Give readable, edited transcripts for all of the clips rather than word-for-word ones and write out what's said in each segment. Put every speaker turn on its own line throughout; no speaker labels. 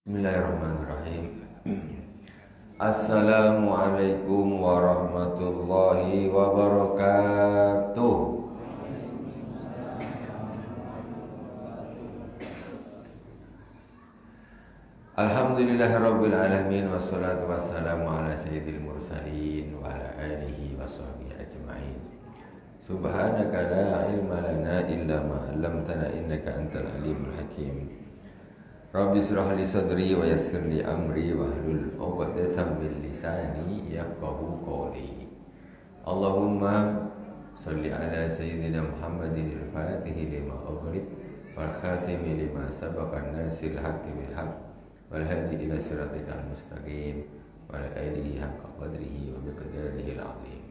Bismillahirrahmanirrahim. Assalamualaikum warahmatullahi wabarakatuh. Alhamdulillahirabbil alamin wassalatu wassalamu ala sayyidil mursalin wa ala alihi washabbihi ajmain. Subhanaka la ilma lana illa ma 'allamtana innaka antal alimul hakim. Rabbi shrah li sadri wa yassir li amri wahlul 'uqdatam min lisani yafqahu qawli. Allahumma shalli ala sayyidina Muhammadin al-Fatih lima ughliq wal khatimi lima sabaqa an-nasil haqqi bil haqq wal hadi ila siratikal mustaqim wa ala alihi haqqa qadrihi wa biqadarihi al-'azim.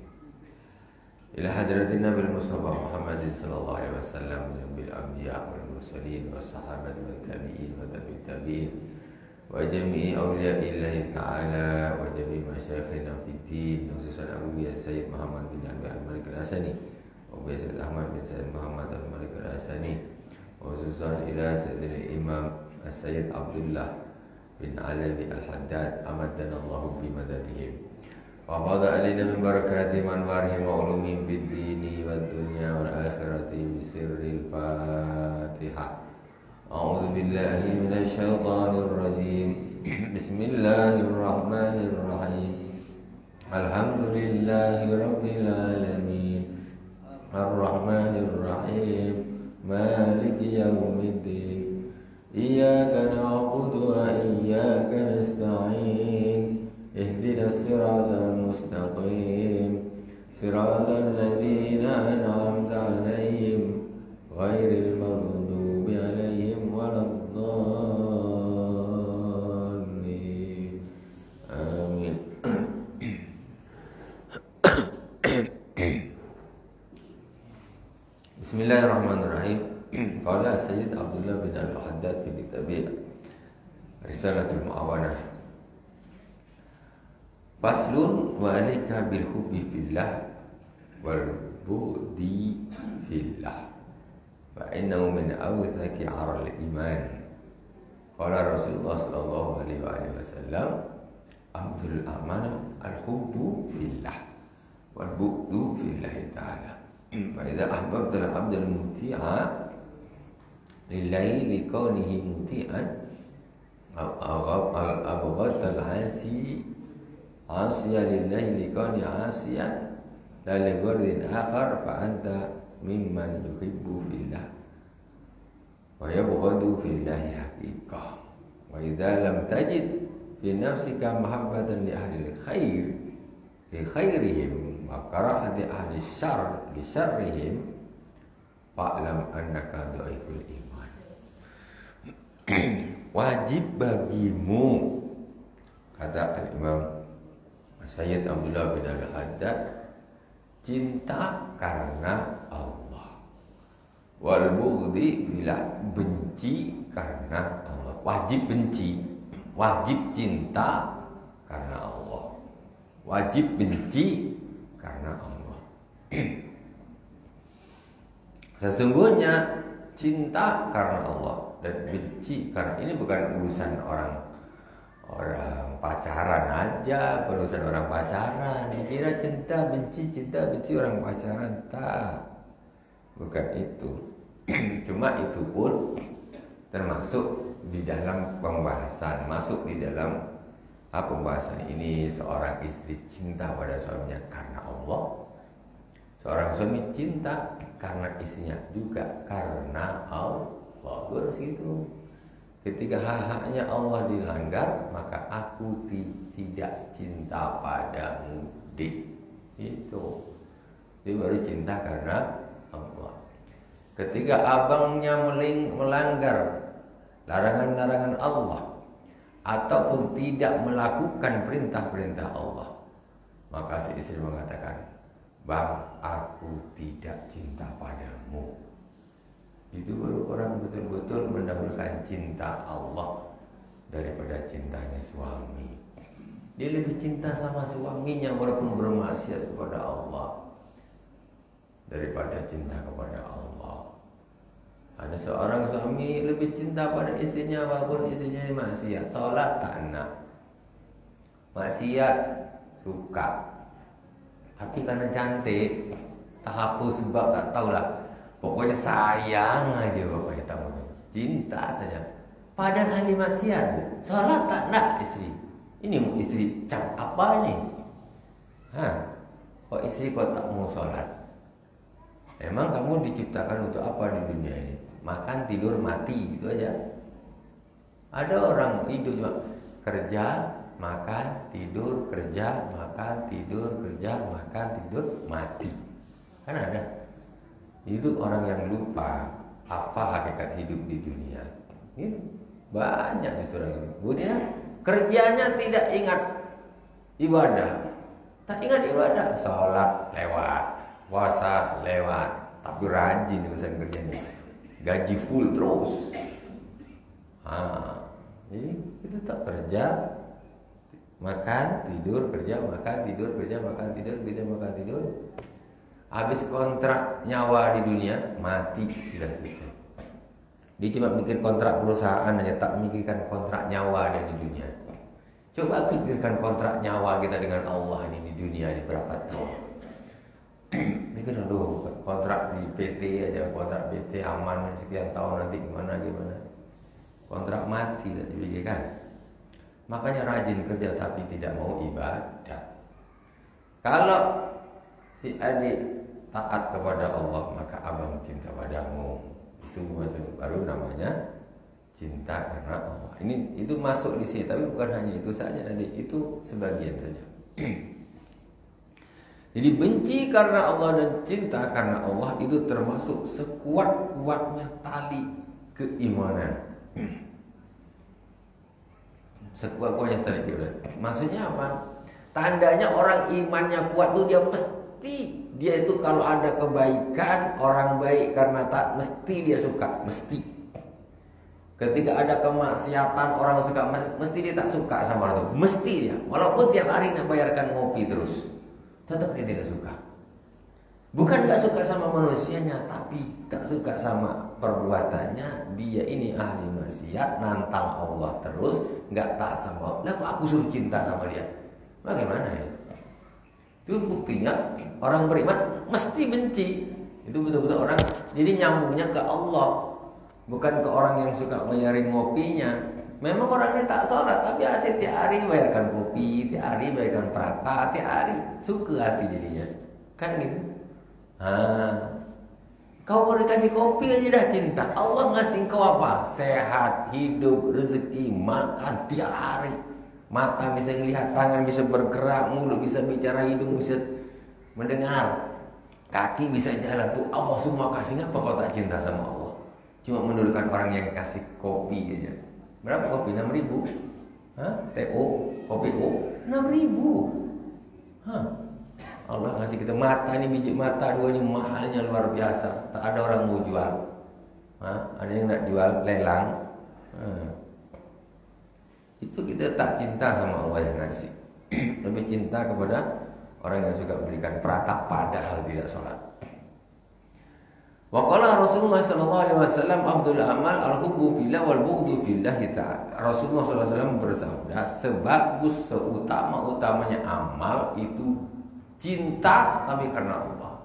Ila hadratin Nabil Mustafa Muhammadin sallallahu alaihi wasallam bil anbiya wal mursalin was sahabat wat tabi'in wa tabi'ut tabi'in wa jami'i awliya'illahi ta'ala wa jami'i masyayikhina fid din khususan Abu Sayyid Muhammad bin Ali al-Malik al-Asani wa Abu Sayyid Ahmad bin Sayyid Muhammad al-Malik al-Asani wa khususan ila Sayyidil Imam Sayyid Abdullah bin Alawi al-Haddad amadana Allah bi madadihim. Wa qada alaina min barakatihim anwarihim wa ulumihim fid dini wad dunya wal akhirati bi sirril Fatihah. A'udzu billahi minasy syaithanir rajim. Bismillahirrahmanirrahim. Alhamdulillahi rabbil alamin. Arrahmanir rahim. Maliki yaumiddin. Iyyaka na'budu wa iyyaka nasta'in. اهدنا الصراط المستقيم صراط الذين أنعمت عليهم غير المغضوب عليهم ولا الضالين آمين. Bismillahirrahmanirrahim. Qala Sayyid Abdullah bin Al-Haddad fi kitabih Risalatul Mu'awanah. Faslun wa alika bil hubbi fillah wal bughdi fillah fa innahu min awthaqi 'aral iman. Qala Rasulullah sallallahu alaihi wasallam afdhalul a'mal al hubbu fillah wal bughdu fillah ta'ala. Fa idza ahbabta al 'abda al muti'a lillahi li kaunihi muti'an aw abghadta al 'asi Asya lillahi likani asyan la li ghardin akhar fa anta mimman yuhibbu fillah wa yabghadu fillahi haqiqah. Wa idza lam tajid fi nafsika mahabbatan li ahli khair li khairihim wa karahati ahli syarr li syarrihim fa'lam annaka dhaiful iman. Wajib bagimu, kata al-Imam Sayyid Abdullah bin Al-Haddad, cinta karena Allah. Wal bughdi bila benci karena Allah. Wajib benci, wajib cinta karena Allah. Wajib benci karena Allah. Sesungguhnya cinta karena Allah dan benci karena ini bukan urusan orang pacaran aja, urusan orang pacaran. Dikira cinta benci orang pacaran, tak, bukan itu. Cuma itu pun termasuk di dalam pembahasan, masuk di dalam pembahasan ini. Seorang istri cinta pada suaminya karena Allah, seorang suami cinta karena istrinya juga karena Allah. Harus gitu. Ketika hak-haknya Allah dilanggar, maka aku tidak cinta padamu. Itu dia baru cinta karena Allah. Ketika abangnya melanggar larangan-larangan Allah ataupun tidak melakukan perintah-perintah Allah, maka si istri mengatakan, "Bang, aku tidak cinta padamu." Itu baru orang betul-betul mendahulukan cinta Allah daripada cintanya suami. Dia lebih cinta sama suaminya walaupun bermaksiat kepada Allah daripada cinta kepada Allah. Ada seorang suami lebih cinta pada istrinya walaupun istrinya ini maksiat. Sholat tak nak, maksiat suka. Tapi karena cantik, tak hapus sebab tak tahulah. Pokoknya sayang aja pokoknya tahu. Cinta saja. Padahal ahli maksiat, sholat tak nak istri. Ini istri cap apa ini? Kok istri kok tak mau sholat? Emang kamu diciptakan untuk apa di dunia ini? Makan, tidur, mati, gitu aja. Ada orang hidup cuma kerja, makan, tidur, kerja, makan, tidur, kerja, makan, tidur, mati. Kan ada. Itu orang yang lupa apa hakikat hidup di dunia. Ini banyak di surah ini. Kemudian kerjanya tidak ingat ibadah. Tak ingat ibadah, sholat lewat, puasa lewat, tapi rajin urusan kerjanya. Gaji full terus. Jadi itu tak kerja, makan, tidur, kerja, makan, tidur, kerja, makan, tidur, kerja, makan, tidur. Habis kontrak nyawa di dunia, mati tidak bisa. Dia cuma mikir kontrak perusahaan aja, tak mikirkan kontrak nyawa ada di dunia. Coba pikirkan kontrak nyawa kita dengan Allah ini di dunia ini berapa tahun. Mikir dulu kontrak di PT aja, kontrak PT aman sekian tahun nanti gimana. Kontrak mati tak dipikirkan. Makanya rajin kerja tapi tidak mau ibadah. Kalau si adik taat kepada Allah, maka abang cinta padamu. Itu maksud baru namanya cinta karena Allah. Itu masuk di sini, tapi bukan hanya itu saja nanti, itu sebagian saja. Jadi benci karena Allah dan cinta karena Allah itu termasuk sekuat-kuatnya tali keimanan. Sekuat-kuatnya tali keimanan. Maksudnya apa? Tandanya orang imannya kuat tuh dia itu kalau ada kebaikan, orang baik karena tak, mesti dia suka, mesti. Ketika ada kemaksiatan orang suka, mesti dia tak suka sama orang itu, mesti dia. Walaupun tiap hari nak bayarkan ngopi terus, tetap dia tidak suka. Bukan gak suka sama manusianya, tapi tak suka sama perbuatannya. Dia ini ahli maksiat, nantang Allah terus, gak tak sama. Lah kok aku suruh cinta sama dia? Bagaimana ya? Itu buktinya orang beriman mesti benci. Itu betul-betul orang jadi nyambungnya ke Allah, bukan ke orang yang suka bayarin ngopinya. Memang orangnya tak sholat, tapi asyik tiap hari bayarkan kopi, tiap hari bayarkan prata, tiap hari suka hati jadinya. Kan gitu. Kau mau dikasih kopi aja dah cinta. Allah ngasih kau apa? Sehat, hidup, rezeki, makan tiap hari. Mata bisa melihat, tangan bisa bergerak, mulut bisa bicara, hidung bisa mendengar, kaki bisa jalan. Tuh Allah semua kasih. Apa kau tak cinta sama Allah? Cuma menurunkan orang yang kasih kopi aja. Berapa kopi? 6.000? TO, kopi O 6.000. Allah ngasih kita mata, ini biji mata dua ini mahalnya luar biasa. Tak ada orang mau jual. Ada yang nak jual lelang. Itu kita tak cinta sama Allah yang ngasih. Lebih cinta kepada orang yang suka belikan peratap padahal tidak sholat. Wa qala Rasulullah sallallahu alaihi wasallam afdhul amal al-hubbu fillah wal bughdu fillah ta'ala. Rasulullah sallallahu alaihi wasallam bersabda, sebagus seutama-utamanya amal itu cinta tapi karena Allah.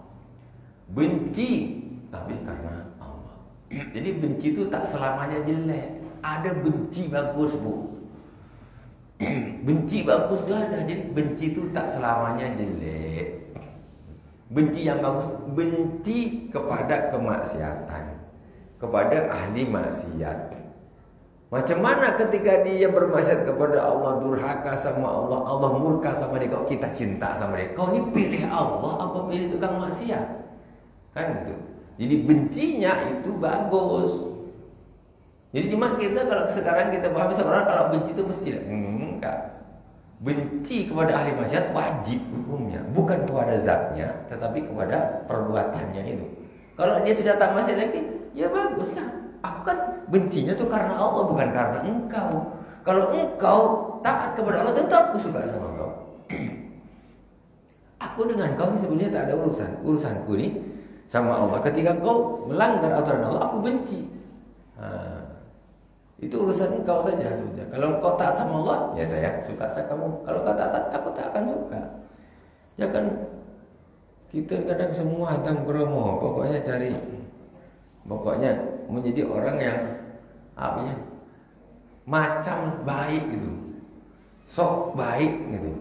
Benci tapi karena Allah. Jadi benci itu tak selamanya jelek. Ada benci bagus, Bu. Benci bagus juga ada. Jadi benci itu tak selamanya jelek. Benci yang bagus, benci kepada kemaksiatan, kepada ahli maksiat. Macam mana ketika dia bermaksiat kepada Allah, durhaka sama Allah, Allah murka sama dia, kok kita cinta sama dia? Kau ini pilih Allah apa pilih tukang maksiat? Kan gitu. Jadi bencinya itu bagus. Jadi cuma kita kalau sekarang kita pahami seorang kalau benci itu mesti enggak. Benci kepada ahli maksiat wajib hukumnya, bukan kepada zatnya, tetapi kepada perbuatannya itu. Kalau dia sudah tak maksiat lagi, ya bagus lah. Aku kan bencinya tuh karena Allah, bukan karena engkau. Kalau engkau taat kepada Allah, tentu aku suka sama engkau. Aku dengan kau ini sebenarnya tak ada urusan. Urusanku ini sama Allah. Ketika kau melanggar aturan Allah, aku benci. Itu urusan engkau saja sudah. Kalau engkau taat sama Allah, ya saya suka sama kamu. Kalau kau tak taat, aku tak akan suka. Jangan kita kadang semua hantam kromo, pokoknya menjadi orang yang macam baik gitu, sok baik gitu.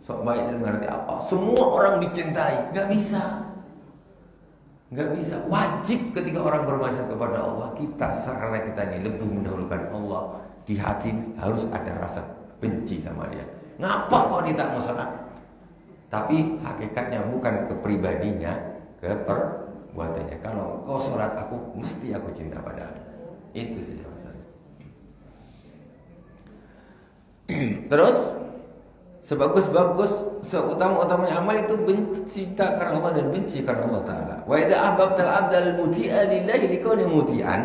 Sok baik dan mengerti apa? Semua orang dicintai, nggak bisa. Wajib ketika orang bermaksiat kepada Allah, kita karena kita ini lebih mendahulukan Allah, di hati harus ada rasa benci sama dia. Ngapa kok dia tak mau sholat? Tapi hakikatnya bukan ke pribadinya, ke perbuatannya. Kalau kau sholat, aku mesti aku cinta padamu. Itu saja masalah. Terus sebagus-bagus, seutama-utamanya amal itu cinta karena Allah dan benci karena Allah Ta'ala. Wa idza ahbabtal abdal muti'a lillahi likawni muti'an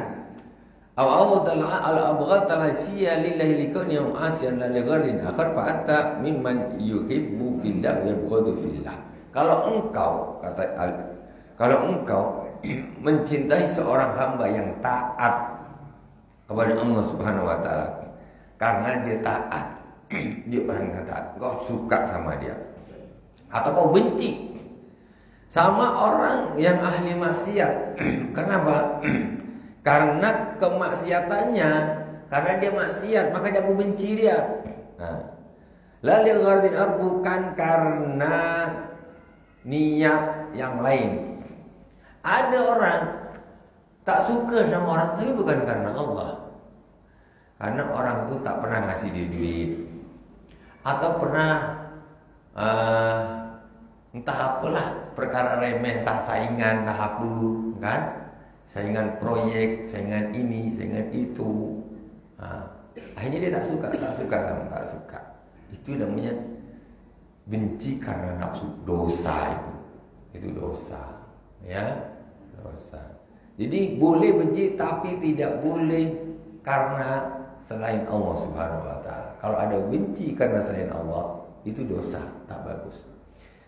aw awdal al-abghata lasiya lillahi likawni asiyan la ligharin akhar fa'atta mimman yuhibbu fillah wa yabghadu fillah. Kalau engkau mencintai seorang hamba yang taat kepada Allah Subhanahu wa taala karena dia taat, dia orang yang taat, kau suka sama dia, atau kau benci sama orang yang ahli maksiat. Kenapa? Karena kemaksiatannya, karena dia maksiat, makanya aku benci dia. Lalu ghardin bukan karena niat yang lain. Ada orang tak suka sama orang, tapi bukan karena Allah, karena orang itu tak pernah ngasih dia duit, atau pernah entah apalah perkara remeh, entah saingan, entah apa kan, saingan proyek, saingan ini, saingan itu. Akhirnya dia tak suka sama. Itu namanya benci karena nafsu, dosa itu dosa, ya, dosa. Jadi boleh benci tapi tidak boleh karena selain Allah Subhanahu wa taala. Kalau ada benci karena selain Allah, itu dosa, tak bagus.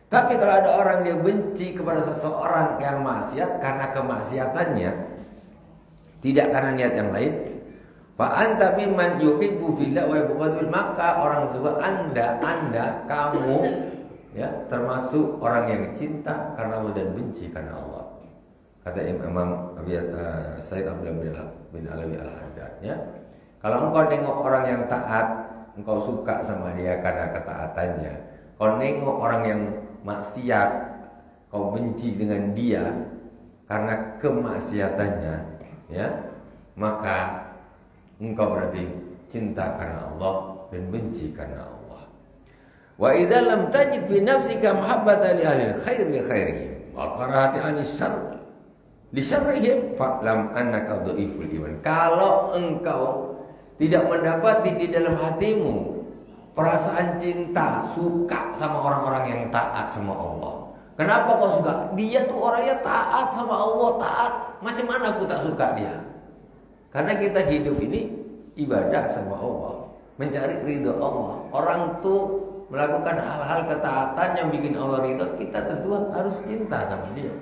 Tapi kalau ada orang dia benci kepada seseorang yang maksiat karena kemaksiatannya, tidak karena niat yang lain, fa anta mimman yuhibbu fillah wa yabghadu, maka orang tersebut kamu ya termasuk orang yang cinta karena Allah dan benci karena Allah. Kata Imam Said Abdullah bin Alawi Al-Haddad, ya. Kalau engkau nengok orang yang taat, engkau suka sama dia karena ketaatannya. Kalau nengok orang yang maksiat, kau benci dengan dia karena kemaksiatannya, ya, maka engkau berarti cinta karena Allah dan benci karena Allah. Wa idza lam tajid fi nafsika mahabbata li ahli khair li khairihim wa karahati an syarr li syarrihim fa'lam annaka dhaiful iman. Kalau engkau tidak mendapati di dalam hatimu perasaan cinta, suka sama orang-orang yang taat sama Allah. Kenapa kau suka? Dia tuh orangnya taat sama Allah, taat. Macam mana aku tak suka dia? Karena kita hidup ini ibadah sama Allah, mencari ridho Allah. Orang tuh melakukan hal-hal ketaatan yang bikin Allah ridho, kita tentu harus cinta sama dia.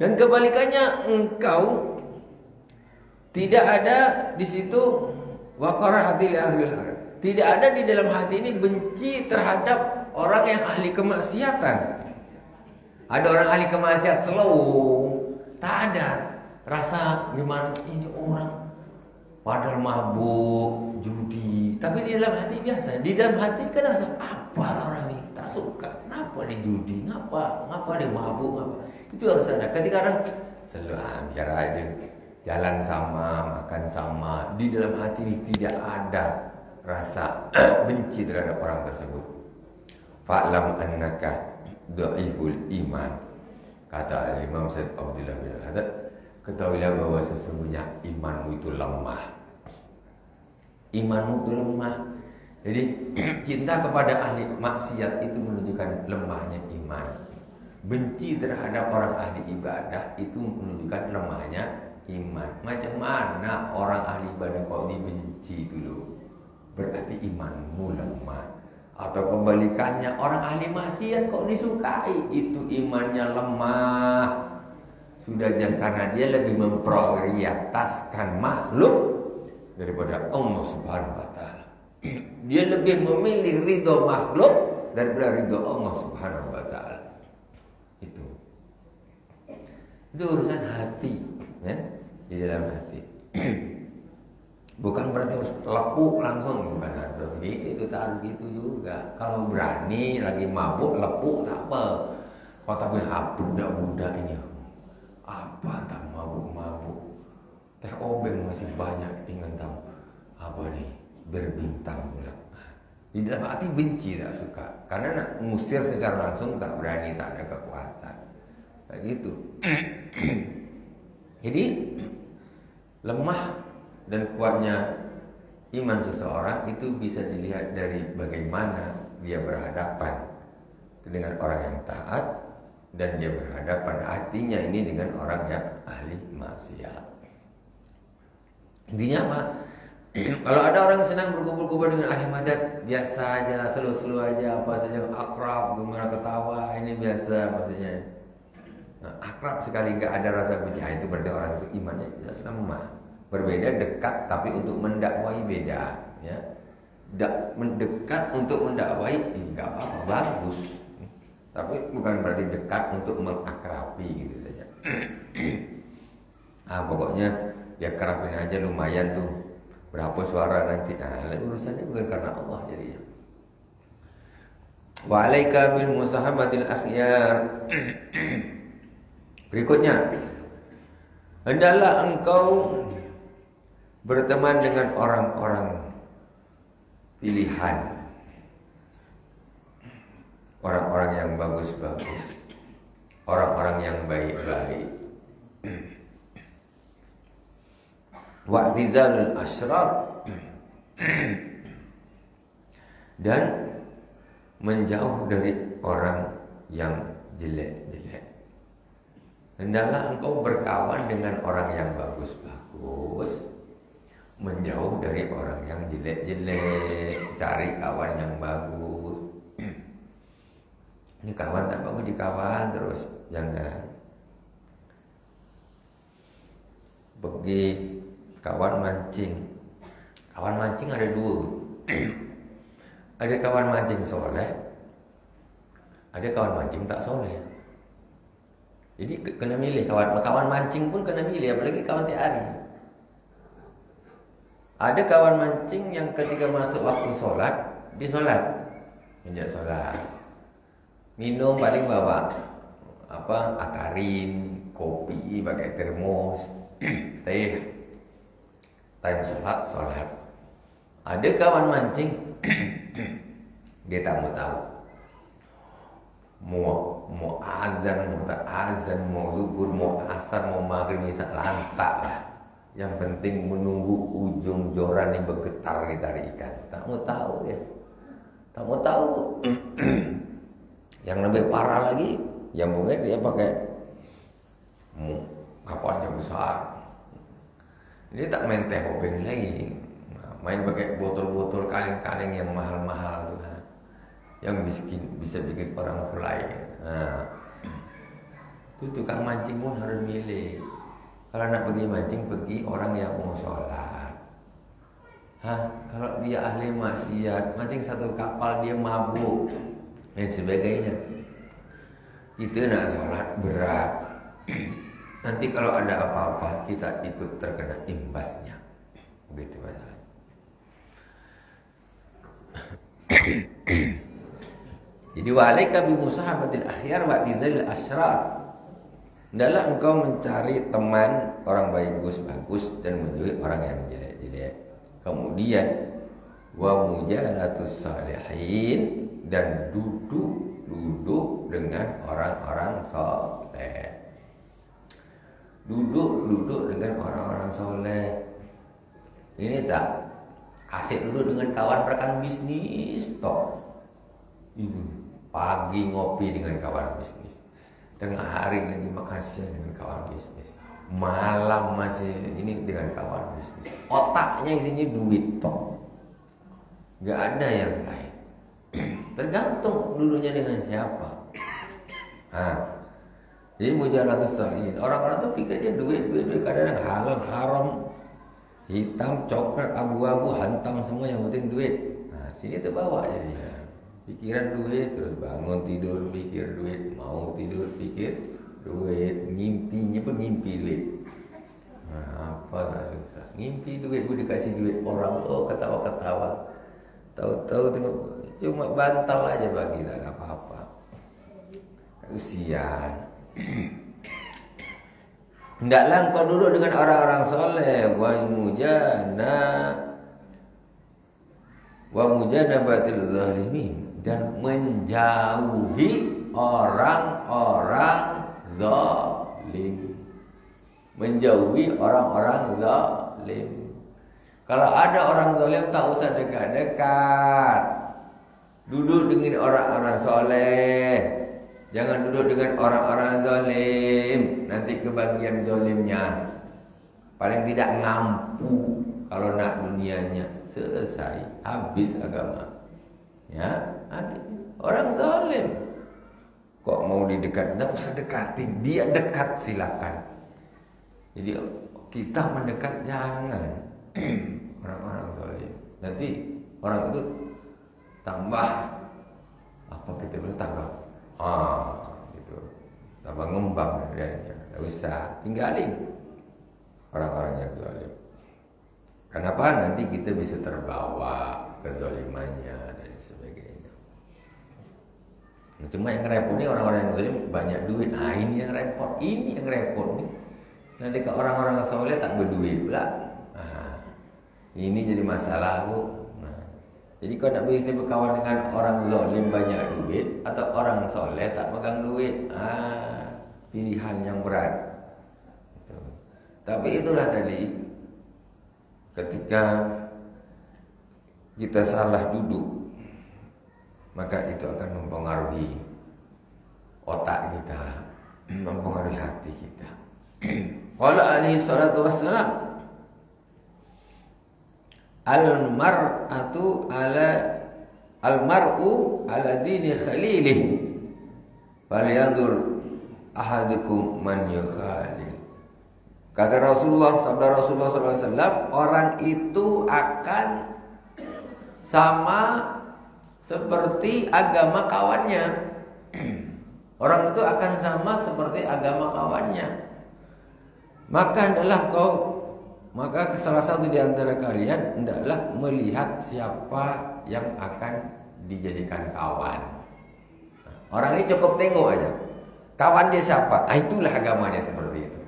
Dan kebalikannya, engkau tidak ada di situ waqara hati li ahli al-haq. Tidak ada di dalam hati ini benci terhadap orang yang ahli kemaksiatan. Ada orang ahli kemaksiat slow, tak ada rasa gimana ini orang padahal mabuk, judi, tapi di dalam hati biasa. Di dalam hati kan rasa apa orang ini tak suka, kenapa dia judi, ngapa dia mabuk, ngapa. Itu harus ada. Ketika orang selalu biar aja, jalan sama, makan sama, di dalam hati ini tidak ada rasa benci terhadap orang tersebut. Fa'lam annaka dhaiful iman. Kata Imam Said Abdullah bin Al-Haddad, ketahuilah bahwa sesungguhnya imanmu itu lemah. Imanmu itu lemah. Jadi cinta kepada ahli maksiat itu menunjukkan lemahnya iman. Benci terhadap orang ahli ibadah itu menunjukkan lemahnya iman. Macam mana orang ahli ibadah kok dibenci dulu? Berarti imanmu lemah. Atau kebalikannya, orang ahli maksiat kok disukai, itu imannya lemah. Sudah jelas karena dia lebih memprioritaskan makhluk daripada Allah Subhanahu wa taala. Dia lebih memilih ridho makhluk daripada ridho Allah Subhanahu wa taala. Itu urusan hati, ya, di dalam hati. Bukan berarti harus lepuk langsung, bukan harus begitu, tak harus gitu juga. Kalau berani lagi mabuk lepuk tak apa. Kalau tapi budak-budak ini apa tak mabuk-mabuk. Teh obeng masih banyak ingin tahu apa nih berbintang pula. Di dalam hati benci tak suka karena nak ngusir secara langsung tak berani, tak ada kekuatan. Kayak gitu. Jadi lemah dan kuatnya iman seseorang itu bisa dilihat dari bagaimana dia berhadapan dengan orang yang taat dan dia berhadapan hatinya ini dengan orang yang ahli maksiat. Intinya apa? Kalau ada orang senang berkumpul-kumpul dengan ahli maksiat, biasa aja, selu-selu aja, apa saja, akrab, gimana ketawa, ini biasa maksudnya. Nah, akrab sekali nggak ada rasa benci, itu berarti orang itu imannya jelas lemah. Berbeda dekat tapi untuk mendakwai beda, ya. Mendekat untuk mendakwai enggak apa-apa, bagus. Tapi bukan berarti dekat untuk mengakrabi gitu saja. Pokoknya ya kerapin aja lumayan tuh. Berapa suara nanti? Urusannya bukan karena Allah jadinya. Wa alaika bil musahabatil akhyar. Berikutnya, hendaklah engkau berteman dengan orang-orang pilihan, orang-orang yang bagus-bagus, orang-orang yang baik-baik. Wa'tizalul asyrar, dan menjauh dari orang yang jelek-jelek. Hendaklah engkau berkawan dengan orang yang bagus-bagus, menjauh dari orang yang jelek-jelek, cari kawan yang bagus. Ini kawan tak bagus dikawan terus, jangan. Pergi kawan mancing. Kawan mancing ada dua. Ada kawan mancing soleh, ada kawan mancing tak soleh. Jadi kena milih kawan mancing pun kena milih, apalagi kawan tiap hari. Ada kawan mancing yang ketika masuk waktu sholat, dia sholat. Menjak sholat, minum paling bawa akarin, kopi, pakai termos, teh. Time sholat. Ada kawan mancing, dia tak mau tahu. Mau azan, mau tak azan, mau zuhur, mau asar, mau maghrib, misal lantak lah. Yang penting menunggu ujung joran ini bergetar ditarikan. Tak mau tahu dia. Tak mau tahu. Yang lebih parah lagi, yang mungkin dia pakai kapalnya besar. Dia tak main teh obeng lagi. Main pakai botol-botol kaleng-kaleng yang mahal-mahal. Yang bisa bikin orang fly. Nah, itu tukang mancing pun harus milih. Kalau nak pergi mancing, pergi orang yang mau sholat. Kalau dia ahli maksiat, mancing satu kapal dia mabuk dan sebagainya, itu nak sholat berat. Nanti kalau ada apa-apa kita ikut terkena imbasnya. Begitu masalah. Jadi wa'alaika bi musahabatil akhyar wa tizalil asyrar. Hendaklah engkau mencari teman orang bagus dan menjauhi orang yang jelek-jelek. Kemudian wa mujalatus salihin, dan duduk dengan orang-orang soleh. Duduk dengan orang-orang soleh. Ini tak asik duduk dengan kawan rekan bisnis toh. Pagi ngopi dengan kawan bisnis, tengah hari lagi makasih dengan kawan bisnis, malam masih ini dengan kawan bisnis. Otaknya isinya duit toh, nggak ada yang lain. Tergantung duduknya dengan siapa. Jadi mujalatus salihin. Orang-orang tuh pikirnya duit kadang-kadang halal haram, hitam, coklat, abu-abu, hantam semua yang penting duit. Nah, sini terbawa jadinya. Pikiran duit, terus bangun tidur pikir duit, mau tidur pikir duit, mimpinya pun mimpi duit. Nah, apa tak susah. Mimpi duit, gue dikasih duit orang, oh ketawa-ketawa. Tahu-tahu tengok cuma bantal aja bagi, tak ada apa-apa. Kasihan. Hendaklah engkau duduk dengan orang-orang soleh, wa mujanabatil zalimin, dan menjauhi orang-orang zalim. Menjauhi orang-orang zalim. Kalau ada orang zalim tak usah dekat-dekat. Duduk dengan orang-orang soleh. Jangan duduk dengan orang-orang zalim. Nanti kebagian zalimnya. Paling tidak ngampu. Kalau nak dunianya selesai, habis agama. Ya, orang zalim. Kok mau didekat? Tak usah dekatin. Dia dekat silakan. Jadi kita mendekat jangan. Orang-orang zalim. Nanti orang itu tambah apa kita bilang tambah gitu. Tambah ngembang adanya. Tak usah tinggalin orang-orang yang zalim. Kenapa? Nanti kita bisa terbawa kezalimannya dan sebagainya. Cuma yang repot ni orang-orang yang zalim banyak duit. Ah, ini yang repot. Ini yang repot nih. Nanti ke orang-orang soleh tak berduit pula. Nah, ini jadi masalah bu. Nah, jadi kau nak bisa berkawan dengan orang zalim banyak duit atau orang soleh tak pegang duit. Pilihan yang berat. Gitu. Tapi itulah tadi, ketika kita salah duduk, maka itu akan mempengaruhi otak kita, mempengaruhi hati kita. Qala alaihi salatu wassalam, al-mar'u ala dini khalilih, falyanzur ahadukum man yukhalil. Kata Rasulullah, sabda Rasulullah SAW, orang itu akan sama seperti agama kawannya. Orang itu akan sama seperti agama kawannya. Maka salah satu di antara kalian hendaklah melihat siapa yang akan dijadikan kawan. Orang ini cukup tengok aja, kawan dia siapa. Itulah agamanya seperti itu.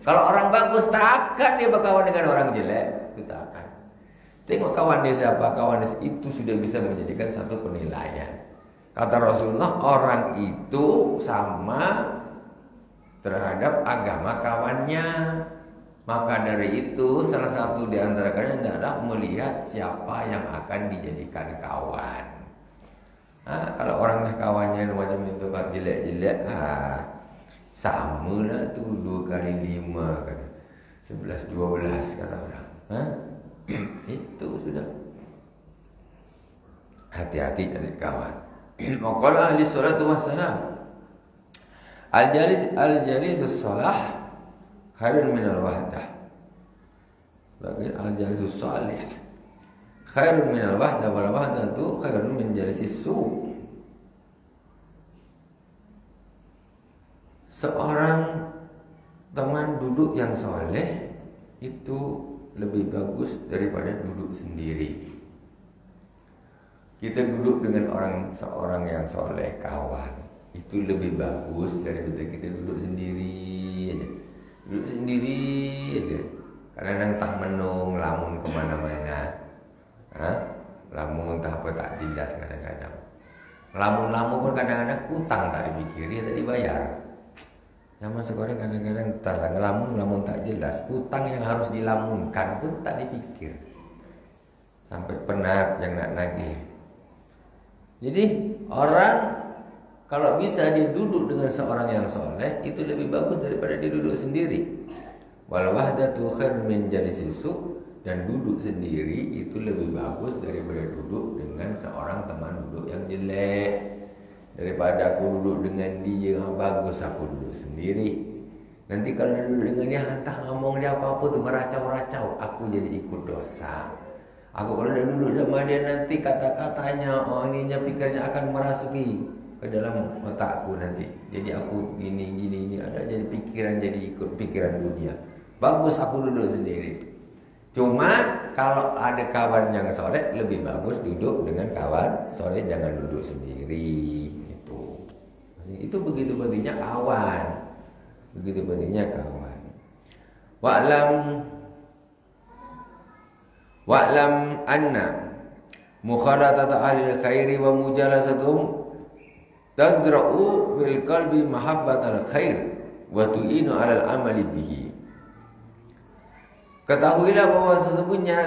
Kalau orang bagus takkan dia berkawan dengan orang jelek, kita akan tengok kawan dia siapa. Kawan dia itu sudah bisa menjadikan satu penilaian. Kata Rasulullah, orang itu sama terhadap agama kawannya. Maka dari itu salah satu di antara kalian adalah melihat siapa yang akan dijadikan kawan. Kalau orang dah kawannya macam itu kan jelek-jelek, sama lah tu 2 kali 5 kan, 11 12 kata orang. Itu sudah. Hati-hati cari kawan. Maqala ahli salatu wassalam, Al-jalisus salah khairun minal wahdah. Sebagai al-jalisus salih khairun minal wahdah, wal wahdatu khairun min jalisis su'. Seorang teman duduk yang soleh itu lebih bagus daripada duduk sendiri. Kita duduk dengan seorang yang soleh, kawan, itu lebih bagus daripada kita duduk sendiri aja. Duduk sendiri aja, kadang-kadang tak menung, lamun kemana-mana. Lamun tak apa tak jelas kadang-kadang. Lamun-lamun pun kadang-kadang utang tak dipikir, dia tak dibayar. Zaman sekarang kadang-kadang tak lamun tak jelas, utang yang harus dilamunkan pun tak dipikir. Sampai penat yang nak nagih. Jadi orang kalau bisa dia duduk dengan seorang yang soleh, itu lebih bagus daripada dia duduk sendiri. Wal wahdatu khairun min jalisis su', dan duduk sendiri itu lebih bagus daripada duduk dengan seorang teman duduk yang jelek. Daripada aku duduk dengan dia, bagus aku duduk sendiri. Nanti kalau duduk dengan dia, entah ngomong dia apa-apa tuh meracau-racau, aku jadi ikut dosa. Aku kalau udah duduk sama dia nanti kata-katanya, ininya pikirnya akan merasuki ke dalam otakku nanti. Jadi aku gini ada jadi pikiran, jadi ikut pikiran dunia. Bagus aku duduk sendiri. Cuma kalau ada kawan yang soleh, lebih bagus duduk dengan kawan soleh, jangan duduk sendiri. Itu begitu pentingnya kawan. Begitu pentingnya kawan. Wa'lam anna mukhalatata ahli khairi wa mujalasatuhum tazra'u fil qalbi mahabbatal khair wa tu'inu 'alal amali bihi. Ketahuilah bahwa sesungguhnya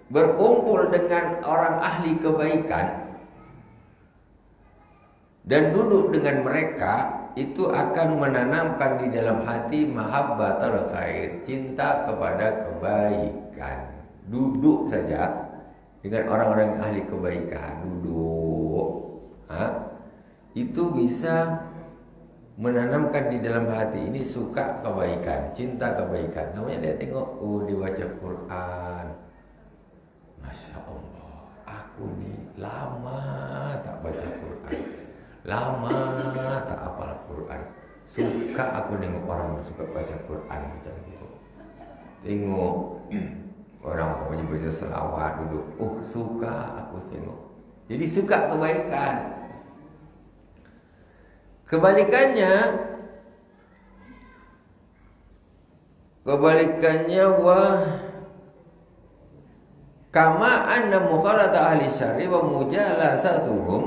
berkumpul dengan orang ahli kebaikan dan duduk dengan mereka itu akan menanamkan di dalam hati mahabbatul khair, cinta kepada kebaikan. Duduk saja dengan orang-orang yang ahli kebaikan, duduk, itu bisa menanamkan di dalam hati ini suka kebaikan, cinta kebaikan. Namanya dia tengok, dibaca Quran, Masya Allah, aku nih lama tak baca Quran, lama tak hafal Quran. Suka aku nengok orang suka baca Quran macam itu. Tengok orang punya baca selawat duduk, suka aku tengok. Jadi suka kebaikan. Kebalikannya kama anna mukhalata ahli syarri wa mujalasatuhum.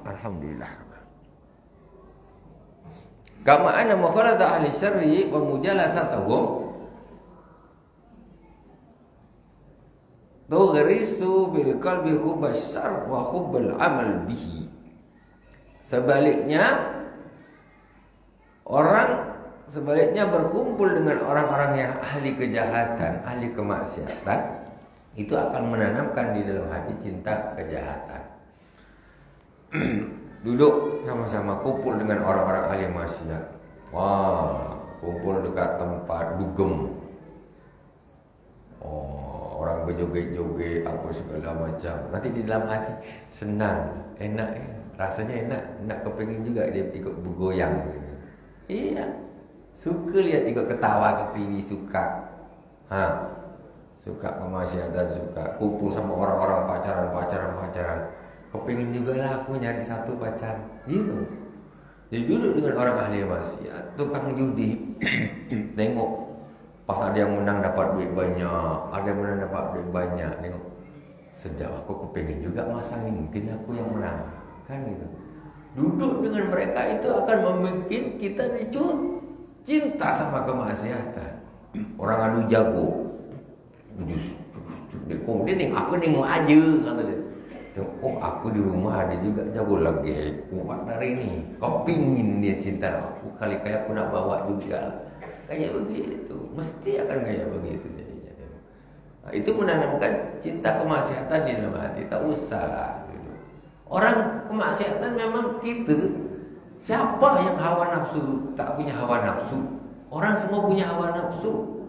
Alhamdulillah. Kama anna mukhalata ahli syarri wa mujalasatuhum tughrisu bil qalbi hubbas syarr wa hubbal amal bihi. Sebaliknya berkumpul dengan orang-orang yang ahli kejahatan, ahli kemaksiatan, itu akan menanamkan di dalam hati cinta kejahatan. Duduk sama-sama kumpul dengan orang-orang ahli maksiat. Wah, kumpul dekat tempat dugem. Orang berjoget-joget apa segala macam. Nanti di dalam hati senang, enak, rasanya enak, nak kepengin juga dia ikut bergoyang. Iya, suka lihat ikut ketawa ke TV, suka. Suka kemaksiatan, suka kumpul sama orang-orang pacaran. Kepengin juga lah aku nyari satu pacar. Gitu. Jadi duduk dengan orang ahli maksiat, tukang judi, tengok. Pas ada yang menang dapat duit banyak, ada yang menang dapat duit banyak, tengok. Sedap, aku kepengin juga masang ini, mungkin aku yang menang. Kan gitu. Duduk dengan mereka itu akan membuat kita cinta sama kemaksiatan. Orang adu jago. Kemudian aku nengok aja kata dia. Aku di rumah ada juga jago lagi kuat dari ini. Kau pingin dia cinta aku, kali kayak aku nak bawa juga. Kayak begitu, mesti akan kayak begitu jadinya. Itu menanamkan cinta kemaksiatan di dalam hati. Tak usah lah. Orang kemaksiatan memang gitu. Siapa yang hawa nafsu tak punya hawa nafsu? Orang semua punya hawa nafsu.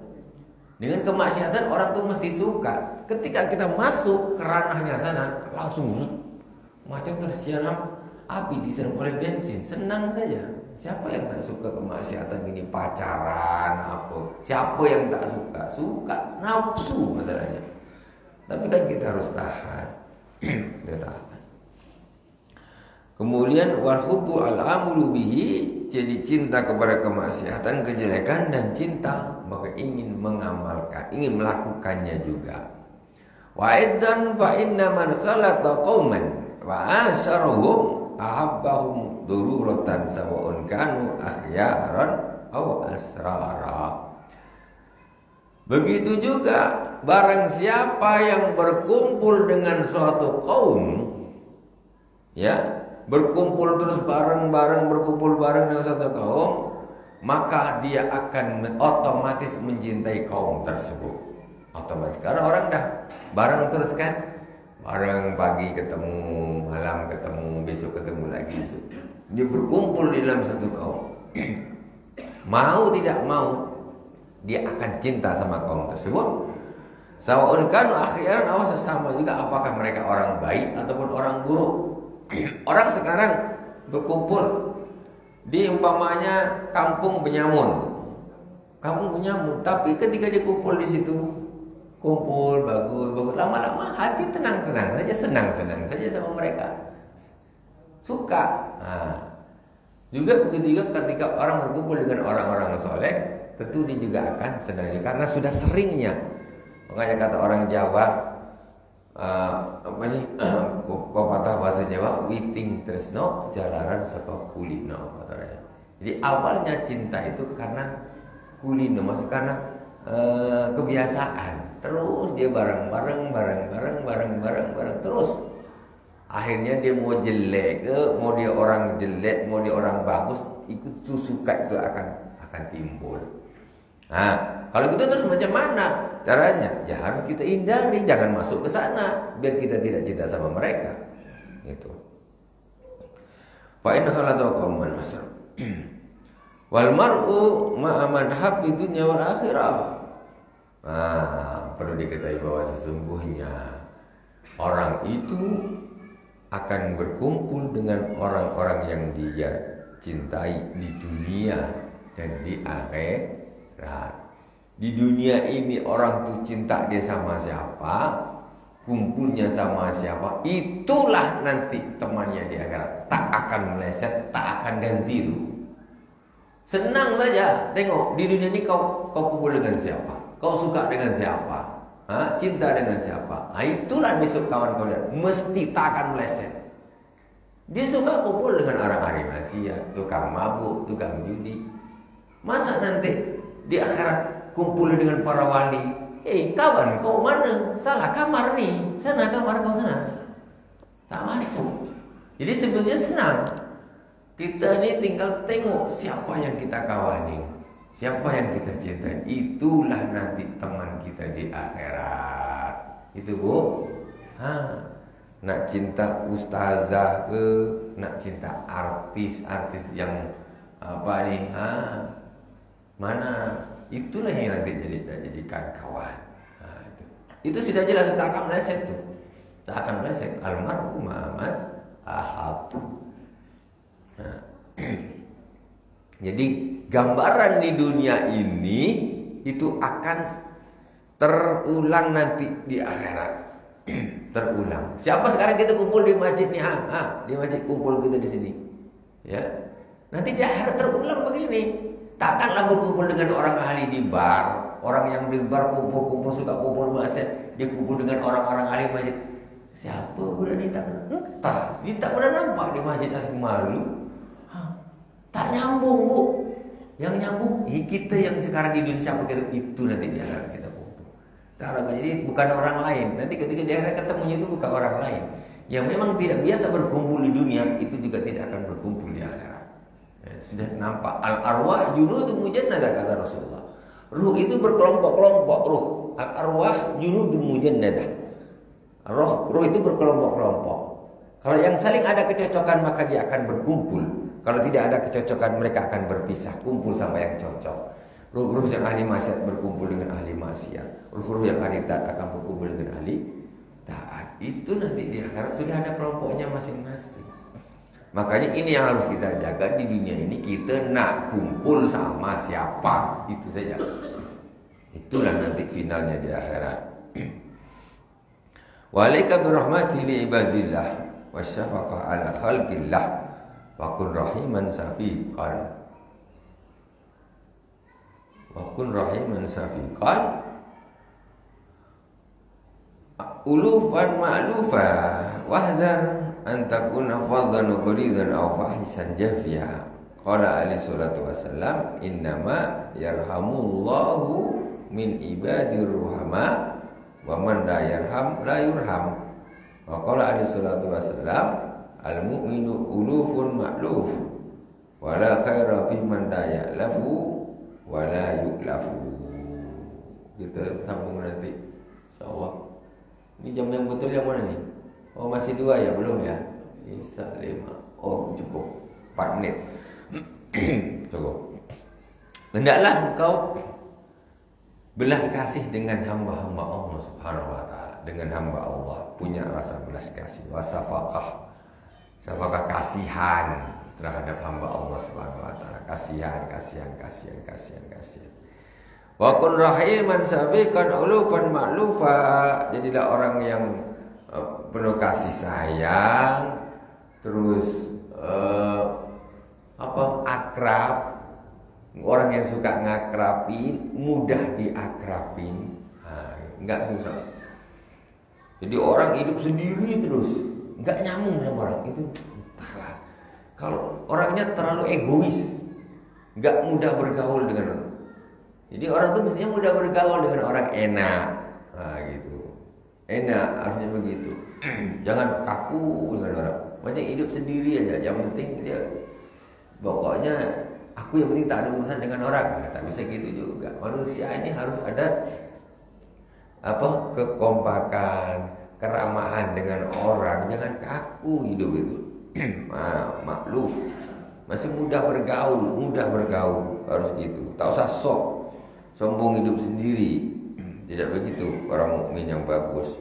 Dengan kemaksiatan orang tuh mesti suka. Ketika kita masuk ke ranahnya sana, langsung macam tersiram api disiram oleh bensin. Senang saja. Siapa yang tak suka kemaksiatan ini, pacaran apa? Siapa yang tak suka? Suka, nafsu masalahnya. Tapi kan kita harus tahan. Kita tahan. Kemudian wal hubbu al amulu bihi, jadi cinta kepada kemaksiatan, kejelekan dan cinta maka ingin mengamalkan, ingin melakukannya juga. Wa iddan fa inna man khalata qauman wa asharuhum ahabbahum dururatan sawa'un kanu akhyaran aw asrara. Begitu juga barang siapa yang berkumpul dengan suatu kaum, ya, berkumpul terus bareng-bareng, berkumpul bareng dengan satu kaum, maka dia akan otomatis mencintai kaum tersebut. Otomatis, karena orang dah bareng terus kan. Bareng pagi ketemu, malam ketemu, besok ketemu lagi. Dia berkumpul di dalam satu kaum. Mau tidak mau, dia akan cinta sama kaum tersebut. Sawa'un kanu akhiran aw sesama juga, apakah mereka orang baik ataupun orang buruk. Orang sekarang berkumpul di umpamanya kampung Benyamun. Kampung Benyamun, tapi ketika dia kumpul di situ, kumpul bagus, lama-lama hati tenang-tenang saja, senang-senang saja sama mereka. Suka. Juga begitu juga ketika orang berkumpul dengan orang-orang soleh, tentu dia juga akan senang karena sudah seringnya. Makanya kata orang Jawa, pepatah bahasa Jawa, witing tresno jalaran saka kulino. Jadi awalnya cinta itu karena kulino, maksud karena kebiasaan. Terus dia bareng terus. Akhirnya dia mau jelek, mau dia orang jelek, mau dia orang bagus, ikut suka itu akan timbul. Nah, kalau gitu terus macam mana caranya? Ya harus kita hindari, jangan masuk ke sana biar kita tidak cinta sama mereka. Gitu. Fa inna la taqaman masal. Wal mar'u ma'a man habbi dunya wal akhirah. Perlu diketahui bahwa sesungguhnya orang itu akan berkumpul dengan orang-orang yang dia cintai di dunia dan di akhirat. Di dunia ini orang tuh cinta dia sama siapa, kumpulnya sama siapa, itulah nanti temannya di akhirat. Tak akan meleset, tak akan ganti itu. Senang saja, tengok di dunia ini kau kumpul dengan siapa, kau suka dengan siapa, cinta dengan siapa. Itulah besok kawan kau lihat, mesti tak akan meleset. Dia suka kumpul dengan orang ahli maksiat, tukang mabuk, tukang judi. Masa nanti di akhirat kumpul dengan para wali? Kawan kau mana? Salah kamar nih. Sana kamar kau sana. Tak masuk. Jadi sebetulnya senang. Kita ini tinggal tengok siapa yang kita kawani, siapa yang kita cintai. Itulah nanti teman kita di akhirat. Itu Bu. Nak cinta ustazah ke, nak cinta artis-artis yang apa nih? Mana? Itulah yang nanti jadikan kawan. Itu sudah jelas, tak akan meleset tuh. Tak akan meleset. Almarhum Muhammad ahab. Jadi gambaran di dunia ini itu akan terulang nanti di akhirat. Terulang. Siapa sekarang kita kumpul di masjid nih? Di masjid kumpul kita di sini. Ya. Nanti di akhirat terulang begini. Takkanlah berkumpul dengan orang ahli di bar, orang yang di bar kumpul suka kumpul masjid, dia kumpul dengan orang-orang ahli masjid. Siapa budak ni tak entah, dia tak pernah nampak di masjid lagi, malu. Tak nyambung Bu. Yang nyambung kita yang sekarang di Indonesia begitu, itu nanti di akhirat kita kumpul. Jadi bukan orang lain. Nanti ketika di akhirat ketemunya itu bukan orang lain. Yang memang tidak biasa berkumpul di dunia itu juga tidak akan berkumpul di akhirat. Sudah nampak al-arwah junudun mujannadah, kata Rasulullah. Ruh itu berkelompok-kelompok. Ruh al-arwah junudun mujannadah. Ruh itu berkelompok-kelompok. Kalau yang saling ada kecocokan maka dia akan berkumpul. Kalau tidak ada kecocokan mereka akan berpisah, kumpul sama yang cocok. Ruh-ruh yang ahli maksiat berkumpul dengan ahli maksiat. Ruh-ruh yang ahli taat akan berkumpul dengan ahli taat. Itu nanti di akhirat sudah ada kelompoknya masing-masing. Makanya ini yang harus kita jaga di dunia ini. Kita nak kumpul sama siapa, itu saja. Itulah nanti finalnya di akhirat. Walaika birahmati li ibadillah wasyafaqah ala khalqillah wa kun rahiman safiqan. Wa kun rahiman safiqan ulufan ma'lufa wahdar antakuna fadhan quridan aw fahisan jafiya. Qala alaihi salatu wassalam, innama yarhamullahu min ibadir ruhama wa man la yarham la yurham. Wa qala alaihi salatu wassalam, al mu'minu ulufun ma'luf wa la khaira fi man la ya'lafu wa la yu'lafu. Kita sambung nanti insyaallah. Ini jam yang betul yang mana nih? Oh masih 2 ya? Belum ya? Bisa 5. Oh cukup 4 menit. Cukup. Hendaklah engkau belas kasih dengan hamba-hamba Allah Subhanahu wa taala, dengan hamba Allah, punya rasa belas kasih, wasafaqah. Safaqah kasihan terhadap hamba Allah Subhanahu wa taala. Kasihan. Wa kun rahiman sabiqan ulufan ma'lufa. Jadilah orang yang penuh kasih sayang, terus akrab. Orang yang suka ngakrapin, mudah diakrapin. Enggak susah. Jadi orang hidup sendiri terus, enggak nyambung sama orang itu. Entahlah. Kalau orangnya terlalu egois, enggak mudah bergaul dengan orang. Jadi orang tuh mestinya mudah bergaul dengan orang enak. Gitu. Enak harusnya begitu. Jangan kaku dengan orang. Macam hidup sendiri aja. Yang penting dia pokoknya aku yang penting tak ada urusan dengan orang. Tak bisa gitu juga. Manusia ini harus ada kekompakan, keramahan dengan orang. Jangan kaku hidup itu. Makluf. Masih mudah bergaul, harus gitu. Tak usah sombong hidup sendiri. Tidak begitu orang mukmin yang bagus.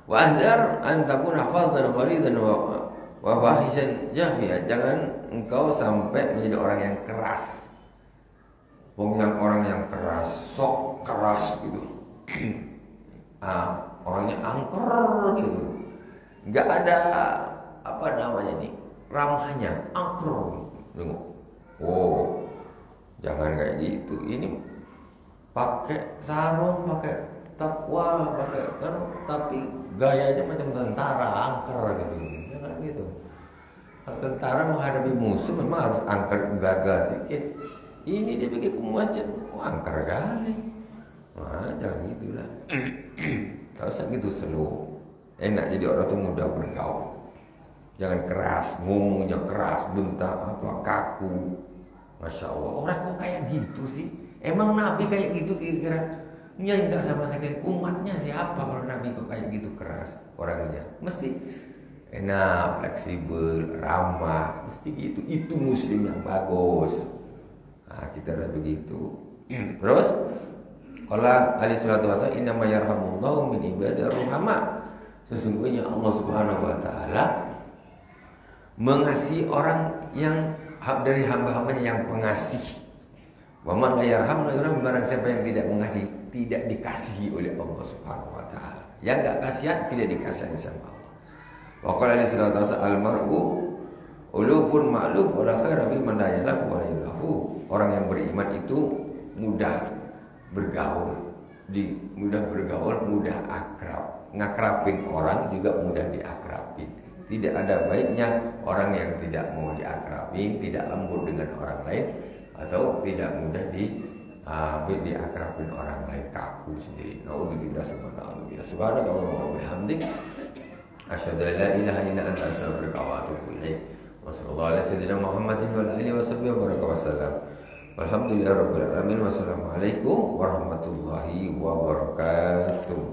Wa ahdar an takuna fadhan ghalidan wa fahishan jahmiya. Jangan engkau sampai menjadi orang yang keras. Orang yang keras, sok keras gitu. Orangnya angker gitu. Enggak ada ramahnya, angker. Tengok. Oh, jangan kayak gitu. Ini pakai sarung, pakai takwa, tapi gayanya macam tentara, angker gitu. Jangan gitu. Tentara menghadapi musuh memang harus angker, gagah sedikit. Ini dia pergi ke masjid, angker kali. Jangan gitulah. Tak usah gitu slow. Enak jadi orang tuh mudah bergaul. Jangan keras, ngomongnya keras, bentak kaku. Masya Allah, orang kok kayak gitu sih? Emang Nabi kayak gitu kira-kira? Ya enggak sama sekali. Umatnya siapa kalau Nabi kok kayak gitu keras orangnya? Mesti enak, fleksibel, ramah, mesti gitu. Itu muslim yang bagus. Kita harus begitu. Terus qala alaihi salatu wasallam innama yarhamullahu min ibadir ruhama. Sesungguhnya Allah Subhanahu wa taala mengasihi orang yang dari hamba-hambanya yang pengasih. Wa man la yarham barang siapa yang tidak mengasihi, tidak dikasihi oleh Allah Subhanahu wa taala. Yang enggak kasihan tidak dikasihi sama Allah. Wa qala alaihi salatu wasallam al-mar'u ulufun ma'luf wa la khaira fi man la yalafu wa la yalafu. Orang yang beriman itu mudah bergaul, mudah akrab. Ngakrapin orang juga mudah diakrapin. Tidak ada baiknya orang yang tidak mau diakrapin, tidak lembut dengan orang lain, atau tidak mudah diakrapin orang lain, kaku sendiri. Naudzubillah subhanallah wa bihamdik asyhadu an la ilaha illa anta astaghfiruka wa atubu ilaik. Wassallallahu ala sayyidina Muhammadin wa ala alihi washabbihi wa baraka wasallam. Walhamdulillahirabbil alamin. Wassalamualaikum warahmatullahi wabarakatuh.